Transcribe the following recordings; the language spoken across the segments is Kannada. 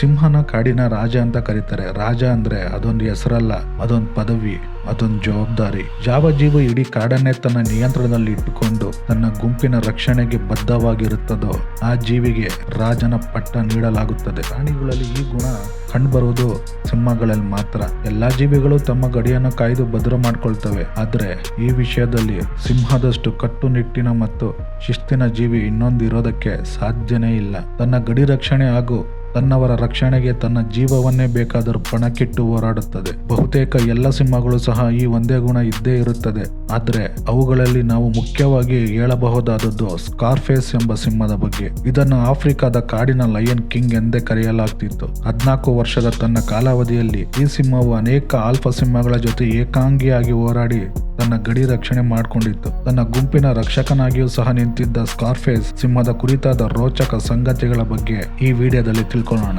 ಸಿಂಹನ ಕಾಡಿನ ರಾಜ ಅಂತ ಕರೀತಾರೆ. ರಾಜ ಅಂದ್ರೆ ಅದೊಂದು ಹೆಸರಲ್ಲ, ಅದೊಂದು ಪದವಿ, ಅದೊಂದು ಜವಾಬ್ದಾರಿ. ಯಾವ ಜೀವ ಇಡೀ ಕಾಡನ್ನೇ ತನ್ನ ನಿಯಂತ್ರಣದಲ್ಲಿ ಇಟ್ಟುಕೊಂಡು ತನ್ನ ಗುಂಪಿನ ರಕ್ಷಣೆಗೆ ಬದ್ಧವಾಗಿರುತ್ತದೋ ಆ ಜೀವಿಗೆ ರಾಜನ ಪಟ್ಟ ನೀಡಲಾಗುತ್ತದೆ. ಪ್ರಾಣಿಗಳಲ್ಲಿ ಈ ಗುಣ ಕಂಡುಬರುವುದು ಸಿಂಹಗಳಲ್ಲಿ ಮಾತ್ರ. ಎಲ್ಲಾ ಜೀವಿಗಳು ತಮ್ಮ ಗಡಿಯನ್ನು ಕಾಯ್ದು ಭದ್ರ ಮಾಡ್ಕೊಳ್ತವೆ. ಆದ್ರೆ ಈ ವಿಷಯದಲ್ಲಿ ಸಿಂಹದಷ್ಟು ಕಟ್ಟುನಿಟ್ಟಿನ ಮತ್ತು ಶಿಸ್ತಿನ ಜೀವಿ ಇನ್ನೊಂದು ಇರೋದಕ್ಕೆ ಸಾಧ್ಯನೇ ಇಲ್ಲ. ತನ್ನ ಗಡಿ ರಕ್ಷಣೆ ಹಾಗೂ ತನ್ನವರ ರಕ್ಷಣೆಗೆ ತನ್ನ ಜೀವವನ್ನೇ ಬೇಕಾದರೂ ಪಣಕ್ಕಿಟ್ಟು ಹೋರಾಡುತ್ತದೆ. ಬಹುತೇಕ ಎಲ್ಲ ಸಿಂಹಗಳು ಸಹ ಈ ಒಂದೇ ಗುಣ ಇದ್ದೇ ಇರುತ್ತದೆ. ಆದ್ರೆ ಅವುಗಳಲ್ಲಿ ನಾವು ಮುಖ್ಯವಾಗಿ ಹೇಳಬಹುದಾದದ್ದು ಸ್ಕಾರ್ಫೇಸ್ ಎಂಬ ಸಿಂಹದ ಬಗ್ಗೆ. ಇದನ್ನು ಆಫ್ರಿಕಾದ ಕಾಡಿನ ಲಯನ್ ಕಿಂಗ್ ಎಂದೇ ಕರೆಯಲಾಗ್ತಿತ್ತು. 14 ವರ್ಷದ ತನ್ನ ಕಾಲಾವಧಿಯಲ್ಲಿ ಈ ಸಿಂಹವು ಅನೇಕ ಆಲ್ಫಾ ಸಿಂಹಗಳ ಜೊತೆ ಏಕಾಂಗಿಯಾಗಿ ಹೋರಾಡಿ ತನ್ನ ಗಡಿ ರಕ್ಷಣೆ ಮಾಡಿಕೊಂಡಿತ್ತು. ತನ್ನ ಗುಂಪಿನ ರಕ್ಷಕನಾಗಿಯೂ ಸಹ ನಿಂತಿದ್ದ ಸ್ಕಾರ್ಫೇಸ್ ಸಿಂಹದ ಕುರಿತಾದ ರೋಚಕ ಸಂಗತಿಗಳ ಬಗ್ಗೆ ಈ ವಿಡಿಯೋದಲ್ಲಿ ತಿಳ್ಕೊಳ್ಳೋಣ.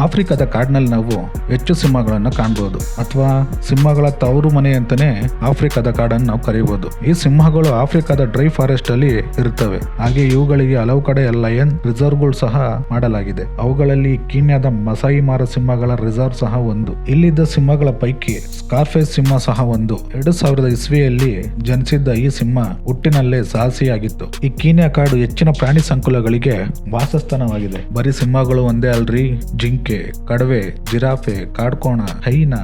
ಆಫ್ರಿಕಾದ ಕಾಡಿನಲ್ಲಿ ನಾವು ಹೆಚ್ಚು ಸಿಂಹಗಳನ್ನು ಕಾಣಬಹುದು, ಅಥವಾ ಸಿಂಹಗಳ ತವರು ಮನೆ ಅಂತಾನೆ ಆಫ್ರಿಕಾದ ಕಾಡನ್ನು ನಾವು ಕರೀಬಹುದು. ಈ ಸಿಂಹಗಳು ಆಫ್ರಿಕಾದ ಡ್ರೈ ಫಾರೆಸ್ಟ್ ಅಲ್ಲಿ ಇರುತ್ತವೆ. ಹಾಗೆ ಇವುಗಳಿಗೆ ಹಲವು ಕಡೆ ಲಯನ್ ರಿಸರ್ವ್ಗಳು ಸಹ ಮಾಡಲಾಗಿದೆ. ಅವುಗಳಲ್ಲಿ ಕೀನ್ಯಾದ ಮಸಾಯಿ ಮಾರ ಸಿಂಹಗಳ ರಿಸರ್ವ್ ಸಹ ಒಂದು. ಇಲ್ಲಿದ್ದ ಸಿಂಹಗಳ ಪೈಕಿ ಸ್ಕಾರ್ಫೇಸ್ ಸಿಂಹ ಸಹ ಒಂದು. 2000 ಇಸ್ವಿಯಲ್ಲಿ ಜನಿಸಿದ್ದ ಈ ಸಿಂಹ ಹುಟ್ಟಿನಲ್ಲೇ ಸಾಹಸಿಯಾಗಿತ್ತು. ಈ ಕೀನ್ಯಾ ಕಾಡು ಹೆಚ್ಚಿನ ಪ್ರಾಣಿ ಸಂಕುಲಗಳಿಗೆ ವಾಸಸ್ಥಾನವಾಗಿದೆ. ಬರೀ ಸಿಂಹಗಳು ಒಂದೇ ಅಲ್ರಿ, ಜಿಂಕೆ, ಕಡವೆ, ಜಿರಾಫೆ, ಕಾಡ್ಕೋಣ, ಹೈನಾ,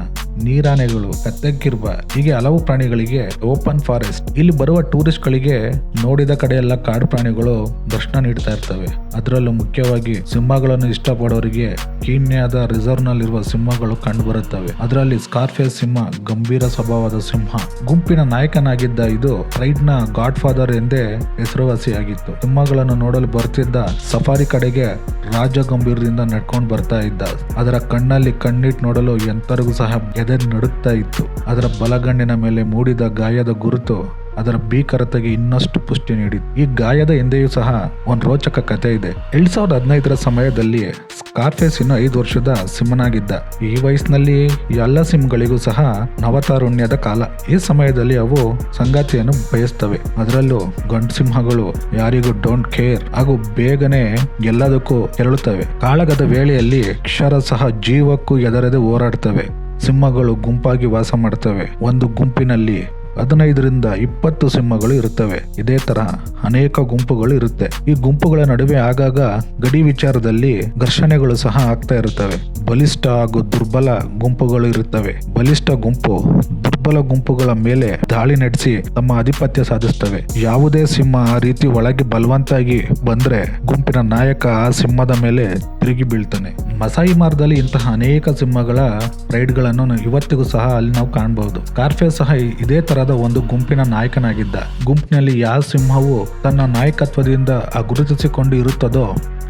ನೀರಾನೆಗಳು, ಕತ್ತೆಕಿರ್ಬ ಹೀಗೆ ಹಲವು ಪ್ರಾಣಿಗಳಿಗೆ ಓಪನ್ ಫಾರೆಸ್ಟ್. ಇಲ್ಲಿ ಬರುವ ಟೂರಿಸ್ಟ್ ಗಳಿಗೆ ನೋಡಿದ ಕಡೆ ಎಲ್ಲ ಕಾಡು ಪ್ರಾಣಿಗಳು ದರ್ಶನ ನೀಡ್ತಾ ಇರ್ತವೆ. ಅದರಲ್ಲೂ ಮುಖ್ಯವಾಗಿ ಸಿಂಹಗಳನ್ನು ಇಷ್ಟಪಡೋರಿಗೆ ಕೀನ್ಯಾದ ರಿಸರ್ವ್ ನಲ್ಲಿರುವ ಸಿಂಹಗಳು ಕಂಡು ಬರುತ್ತವೆ. ಅದರಲ್ಲಿ ಸ್ಕಾರ್ಫೇಸ್ ಸಿಂಹ ಗಂಭೀರ ಸ್ವಭಾವದ ಸಿಂಹ. ಗುಂಪಿನ ನಾಯಕನಾಗಿದ್ದ ಇದು ರೈಡ್ ನ ಗಾಡ್ ಫಾದರ್ ಎಂದೇ ಹೆಸರುವಾಸಿಯಾಗಿತ್ತು. ಸಿಂಹಗಳನ್ನು ನೋಡಲು ಬರ್ತಿದ್ದ ಸಫಾರಿ ಕಡೆಗೆ ರಾಜ ಗಂಭೀರದಿಂದ ನಡ್ಕೊಂಡು ಬರ್ತಾ ಇದ್ದ. ಅದರ ಕಣ್ಣಲ್ಲಿ ಕಣ್ಣಿಟ್ಟು ನೋಡಲು ಎಂತರಿಗೂ ಸಹ ಎದೆ ನಡುಗ್ತಾ ಇತ್ತು. ಅದರ ಬಲಗಣ್ಣಿನ ಮೇಲೆ ಮೂಡಿದ ಗಾಯದ ಗುರುತು ಅದರ ಭೀಕರತೆಗೆ ಇನ್ನಷ್ಟು ಪುಷ್ಟಿ ನೀಡಿತು. ಈ ಗಾಯದ ಹಿಂದೆಯೂ ಸಹ ಒಂದು ರೋಚಕ ಕಥೆ ಇದೆ. 2015ರ ಸಮಯದಲ್ಲಿ ಸ್ಕಾರ್ಫೇಸ್ ಇನ್ನು 5 ವರ್ಷದ ಸಿಂಹನಾಗಿದ್ದ. ಈ ವಯಸ್ಸಿನಲ್ಲಿ ಎಲ್ಲ ಸಿಂಹಗಳಿಗೂ ಸಹ ನವತಾರುಣ್ಯದ ಕಾಲ. ಈ ಸಮಯದಲ್ಲಿ ಅವು ಸಂಗಾತಿಯನ್ನು ಬಯಸ್ತವೆ. ಅದರಲ್ಲೂ ಗಂಡು ಸಿಂಹಗಳು ಯಾರಿಗೂ ಡೋಂಟ್ ಕೇರ್ ಹಾಗೂ ಬೇಗನೆ ಎಲ್ಲದಕ್ಕೂ ಕೆರಳುತ್ತವೆ. ಕಾಳಗದ ವೇಳೆಯಲ್ಲಿ ಅಕ್ಷರ ಸಹ ಜೀವಕ್ಕೂ ಎದರದೆ ಹೋರಾಡ್ತವೆ. ಸಿಂಹಗಳು ಗುಂಪಾಗಿ ವಾಸ ಮಾಡ್ತವೆ. ಒಂದು ಗುಂಪಿನಲ್ಲಿ 15ರಿಂದ 20 ಸಿಂಹಗಳು ಇರುತ್ತವೆ. ಇದೇ ತರ ಅನೇಕ ಗುಂಪುಗಳು ಇರುತ್ತೆ. ಈ ಗುಂಪುಗಳ ನಡುವೆ ಆಗಾಗ ಗಡಿ ವಿಚಾರದಲ್ಲಿ ಘರ್ಷಣೆಗಳು ಸಹ ಆಗ್ತಾ ಇರುತ್ತವೆ. ಬಲಿಷ್ಠ ಹಾಗೂ ದುರ್ಬಲ ಗುಂಪುಗಳು ಇರುತ್ತವೆ. ಬಲಿಷ್ಠ ಗುಂಪು ದುರ್ಬಲ ಗುಂಪುಗಳ ಮೇಲೆ ದಾಳಿ ನಡೆಸಿ ತಮ್ಮ ಆಧಿಪತ್ಯ ಸಾಧಿಸ್ತವೆ. ಯಾವುದೇ ಸಿಂಹ ಆ ರೀತಿ ಒಳಗೆ ಬಲವಂತಾಗಿ ಬಂದ್ರೆ ಗುಂಪಿನ ನಾಯಕ ಆ ಸಿಂಹದ ಮೇಲೆ ತಿರುಗಿ ಬೀಳ್ತಾನೆ. ಮಸಾಯಿ ಮಾರ್ದಲ್ಲಿ ಇಂತಹ ಅನೇಕ ಸಿಂಹಗಳ ರೈಡ್ಗಳನ್ನು ಇವತ್ತಿಗೂ ಸಹ ಅಲ್ಲಿ ನಾವು ಕಾಣಬಹುದು. ಸ್ಕಾರ್ಫೇಸ್ ಸಹ ಇದೇ ತರಹದ ಒಂದು ಗುಂಪಿನ ನಾಯಕನಾಗಿದ್ದ. ಗುಂಪಿನಲ್ಲಿ ಯಾವ ಸಿಂಹವು ತನ್ನ ನಾಯಕತ್ವದಿಂದ ಗುರುತಿಸಿಕೊಂಡು ಇರುತ್ತದೋ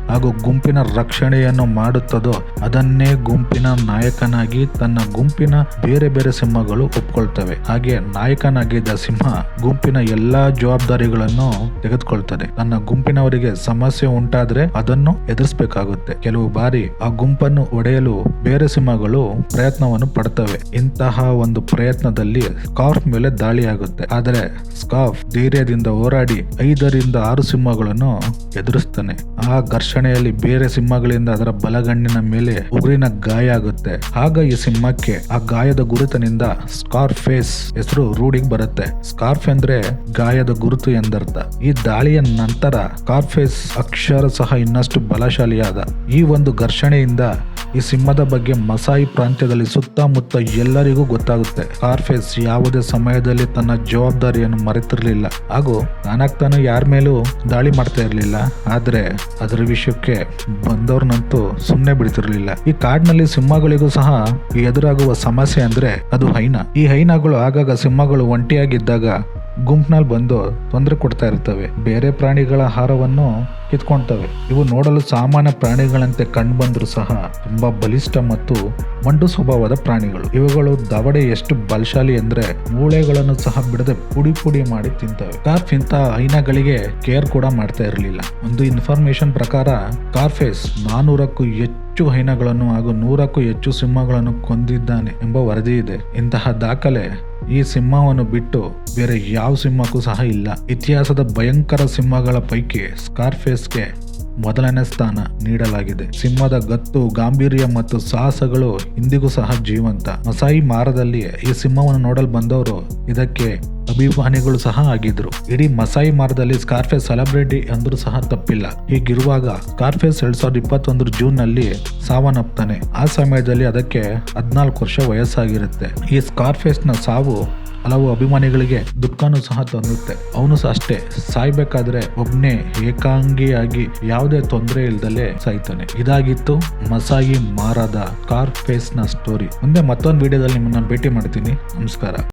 ಹಾಗೂ ಗುಂಪಿನ ರಕ್ಷಣೆಯನ್ನು ಮಾಡುತ್ತದೋ ಅದನ್ನೇ ಗುಂಪಿನ ನಾಯಕನಾಗಿ ತನ್ನ ಗುಂಪಿನ ಬೇರೆ ಬೇರೆ ಸಿಂಹಗಳು ಒಪ್ಕೊಳ್ತವೆ. ಹಾಗೆ ನಾಯಕನಾಗಿದ್ದ ಸಿಂಹ ಗುಂಪಿನ ಎಲ್ಲಾ ಜವಾಬ್ದಾರಿಗಳನ್ನು ತೆಗೆದುಕೊಳ್ತದೆ. ತನ್ನ ಗುಂಪಿನವರಿಗೆ ಸಮಸ್ಯೆ ಉಂಟಾದ್ರೆ ಅದನ್ನು ಎದುರಿಸಬೇಕಾಗುತ್ತೆ. ಕೆಲವು ಬಾರಿ ಆ ಗುಂಪನ್ನು ಒಡೆಯಲು ಬೇರೆ ಸಿಂಹಗಳು ಪ್ರಯತ್ನವನ್ನು ಪಡ್ತವೆ. ಇಂತಹ ಒಂದು ಪ್ರಯತ್ನದಲ್ಲಿ ಸ್ಕಾರ್ಫ್ ಮೇಲೆ ದಾಳಿಯಾಗುತ್ತೆ. ಆದರೆ ಸ್ಕಾರ್ಫ್ ಧೈರ್ಯದಿಂದ ಹೋರಾಡಿ 5ರಿಂದ 6 ಸಿಂಹಗಳನ್ನು ಎದುರಿಸ್ತಾನೆ. ಆ ಘರ್ಷಣೆಯಲ್ಲಿ ಬೇರೆ ಸಿಂಹಗಳಿಂದ ಅದರ ಬಲಗಣ್ಣಿನ ಮೇಲೆ ಉಗುರಿನ ಗಾಯ ಆಗುತ್ತೆ. ಆಗ ಈ ಸಿಂಹಕ್ಕೆ ಆ ಗಾಯದ ಗುರುತಿನಿಂದ ಸ್ಕಾರ್ಫೇಸ್ ಹೆಸರು ರೂಢಿಗೆ ಬರುತ್ತೆ. ಸ್ಕಾರ್ಫ್ ಅಂದ್ರೆ ಗಾಯದ ಗುರುತು ಎಂದರ್ಥ. ಈ ದಾಳಿಯ ನಂತರ ಸ್ಕಾರ್ಫೇಸ್ ಅಕ್ಷರ ಸಹ ಇನ್ನಷ್ಟು ಬಲಶಾಲಿಯಾದ. ಈ ಒಂದು ಘರ್ಷಣೆಯಿಂದ ಈ ಸಿಂಹದ ಬಗ್ಗೆ ಮಸಾಯಿ ಪ್ರಾಂತ್ಯದಲ್ಲಿ ಸುತ್ತಮುತ್ತ ಎಲ್ಲರಿಗೂ ಗೊತ್ತಾಗುತ್ತೆ. ಸ್ಕಾರ್ಫೇಸ್ ಯಾವುದೇ ಸಮಯದಲ್ಲಿ ತನ್ನ ಜವಾಬ್ದಾರಿಯನ್ನು ಮರೆತಿರ್ಲಿಲ್ಲ ಹಾಗೂ ತಾನಾಗ್ತಾನು ಯಾರ ಮೇಲೂ ದಾಳಿ ಮಾಡ್ತಾ ಇರಲಿಲ್ಲ. ಆದ್ರೆ ಅದರ ವಿಷಯಕ್ಕೆ ಬಂದವ್ರನ್ನಂತೂ ಸುಮ್ಮನೆ ಬಿಡ್ತಿರ್ಲಿಲ್ಲ. ಈ ಕಾಡಿನಲ್ಲಿ ಸಿಂಹಗಳಿಗೂ ಸಹ ಎದುರಾಗುವ ಸಮಸ್ಯೆ ಅಂದ್ರೆ ಅದು ಹೈನಾ. ಈ ಹೈನಾಗಳು ಆಗಾಗ ಸಿಂಹಗಳು ಒಂಟಿಯಾಗಿದ್ದಾಗ ಗುಂಪಿನಲ್ಲಿ ಬಂದು ತೊಂದರೆ ಕೊಡ್ತಾ ಇರ್ತವೆ. ಬೇರೆ ಪ್ರಾಣಿಗಳ ಆಹಾರವನ್ನು ಕಿತ್ಕೊಳ್ತವೆ. ಇವು ನೋಡಲು ಸಾಮಾನ್ಯ ಪ್ರಾಣಿಗಳಂತೆ ಕಂಡು ಬಂದರೂ ಸಹ ತುಂಬಾ ಬಲಿಷ್ಠ ಮತ್ತು ಮಂಡು ಸ್ವಭಾವದ ಪ್ರಾಣಿಗಳು. ಇವುಗಳು ದವಡೆ ಎಷ್ಟು ಬಲಶಾಲಿ ಅಂದ್ರೆ ಮೂಳೆಗಳನ್ನು ಸಹ ಬಿಡದೆ ಪುಡಿ ಪುಡಿ ಮಾಡಿ ತಿಂತವೆ. ಸ್ಕಾರ್ಫ್ ಇಂಥ ಹೈನಾಗಳಿಗೆ ಕೇರ್ ಕೂಡ ಮಾಡ್ತಾ ಇರಲಿಲ್ಲ. ಒಂದು ಇನ್ಫಾರ್ಮೇಶನ್ ಪ್ರಕಾರ ಸ್ಕಾರ್ಫೇಸ್ 400ಕ್ಕೂ ಹೆಚ್ಚು ಹೈನಾಗಳನ್ನು ಹಾಗೂ 100ಕ್ಕೂ ಹೆಚ್ಚು ಸಿಂಹಗಳನ್ನು ಕೊಂದಿದ್ದಾನೆ ಎಂಬ ವರದಿ ಇದೆ. ಇಂತಹ ದಾಖಲೆ ಈ ಸಿಂಹವನ್ನು ಬಿಟ್ಟು ಬೇರೆ ಯಾವ ಸಿಂಹಕ್ಕೂ ಸಹ ಇಲ್ಲ. ಇತಿಹಾಸದ ಭಯಂಕರ ಸಿಂಹಗಳ ಪೈಕಿ ಸ್ಕಾರ್ಫೇಸ್ಗೆ ಮೊದಲನೇ ಸ್ಥಾನ ನೀಡಲಾಗಿದೆ. ಸಿಂಹದ ಗತ್ತು, ಗಾಂಭೀರ್ಯ ಮತ್ತು ಸಾಹಸಗಳು ಇಂದಿಗೂ ಸಹ ಜೀವಂತ. ಮಸಾಯಿ ಮಾರದಲ್ಲಿ ಈ ಸಿಂಹವನ್ನು ನೋಡಲು ಬಂದವರು ಇದಕ್ಕೆ ಅಭಿಮಾನಿಗಳು ಸಹ ಆಗಿದ್ರು. ಇಡೀ ಮಸಾಯಿ ಮಾರದಲ್ಲಿ ಸ್ಕಾರ್ಫೇಸ್ ಸೆಲೆಬ್ರಿಟಿ ಅಂದ್ರೂ ಸಹ ತಪ್ಪಿಲ್ಲ. ಹೀಗಿರುವಾಗ ಸ್ಕಾರ್ಫೇಸ್ 2021 ಜೂನ್ ನಲ್ಲಿ ಸಾವನ್ನಪ್ತಾನೆ. ಆ ಸಮಯದಲ್ಲಿ ಅದಕ್ಕೆ 14 ವರ್ಷ ವಯಸ್ಸಾಗಿರುತ್ತೆ. ಈ ಸ್ಕಾರ್ಫೇಸ್ ನ ಸಾವು ಹಲವು ಅಭಿಮಾನಿಗಳಿಗೆ ದುಃಖನೂ ಸಹ ತಂದುತ್ತೆ. ಅವನು ಸಹ ಅಷ್ಟೇ, ಸಾಯ್ಬೇಕಾದ್ರೆ ಒಬ್ನೇ ಏಕಾಂಗಿಯಾಗಿ ಯಾವುದೇ ತೊಂದರೆ ಇಲ್ದಲೆ ಸಾಯ್ತಾನೆ. ಇದಾಗಿತ್ತು ಮಸಾಯಿ ಮಾರದ ಸ್ಕಾರ್ಫೇಸ್ ನ ಸ್ಟೋರಿ. ಮುಂದೆ ಮತ್ತೊಂದು ವಿಡಿಯೋದಲ್ಲಿ ನಿಮ್ಮನ್ನ ಭೇಟಿ ಮಾಡ್ತೀನಿ. ನಮಸ್ಕಾರ.